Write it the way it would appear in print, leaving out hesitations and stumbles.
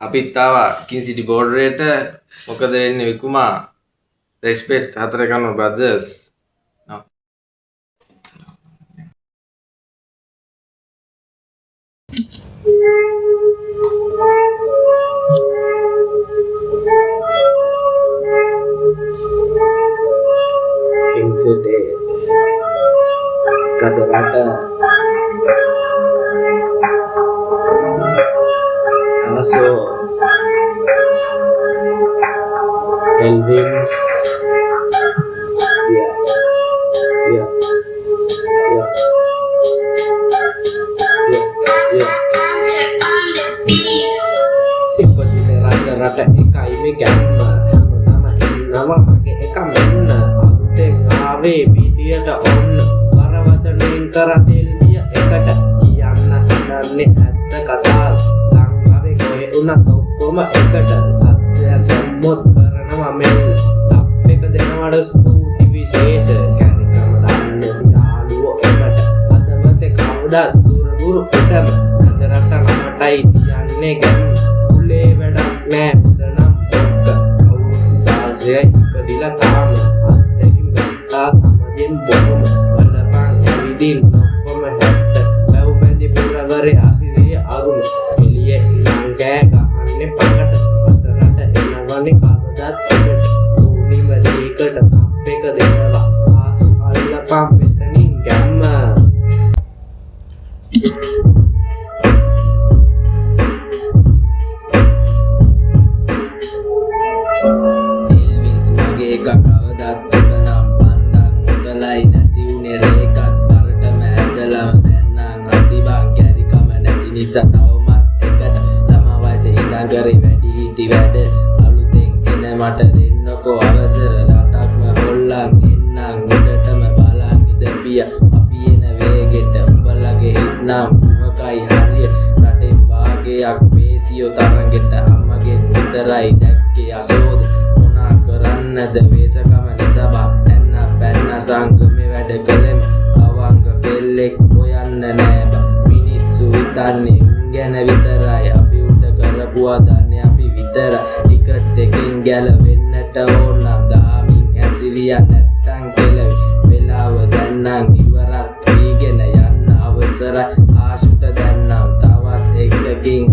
අපිත් ආවා කින් සිටි බෝඩරේට. මොකද වෙන්නේ විකුමා? රෙස්පෙක්ට් හතර කනු brothers. King City rata-rata also Elvin's yeah yeah yeah yeah ippatune rata-rata ekai me gamma hamama innawa mage eka menna aluten aave පිටියට ඔන්න කරවතනෙන් කර සෙල්විය එකට කියන්න හදන්නේ ඇත්ත කතාව ලංකාවේ කොහෙ වුණත් ඔක්කොම එකට සත්‍යයක් දැම්මොත් කරනවා මෙල් ටප් එක දෙනවට ස්තුති විශේෂ කැරිකම දන්නේ යාළුවෝ එකට අදවතේ කවුද දුරු පිටම අදරට නමටයි තියන්නේ ගැම් කුලේ වැඩක් නෑ මුදනම් ඔක්ක අවුරුදු 16 ඉපදිලා තාම අත්දැකීම් ගත්තා සමයෙන් බොහොම බලපං ඇවිදින් ඔක්කොම හැට්ට බැව් බැඳි පුරවරේ අසිරිය අරුම එළියේ ඉඳන් කෑ ගහන්නේ පකට අතරට එනවනේ කවදත් එකට ඕනිම දෙයකට සප් එක දෙනවා ආසු අල්ලපන් මෙතනින් ගැම්ම තවමත් එකට ළමා වයසේ ඉඳන් කරේ වැඩි හිටි වැඩ අලුතෙන් එන මට දෙන්නකෝ අවසර රටක්ම හොල්ලන් එන්නම් උඩටම බලන් ඉඳපිය අපි එන වේගෙට උඹලගේ හිටනම් මොකයි හරිය රටේ වාගයක් මේසියෝ තරගෙට අම්මගෙන් විතරයි දැක්කේ අසෝද මොනා කරන්නද වේසකම නිසා බැන්න පැන්න සංගමේ වැඩ කළෙම අවංග පෙල්ලෙක් හොයන්න නෑ හිතන්නේ ගැන විතරයි අපි උඩ කරපුවා දන්නේ අපි විතර ටිකට් එකෙන් ගැලවෙන්නට ඕන නම් දාමින් ඇසිරියා නැත්තම් කෙලවි වෙලාව දැන්නම් ඉවරත් වීගෙන යන්න අවසරයි ආශුට දැන්නම් තවත් එකකින්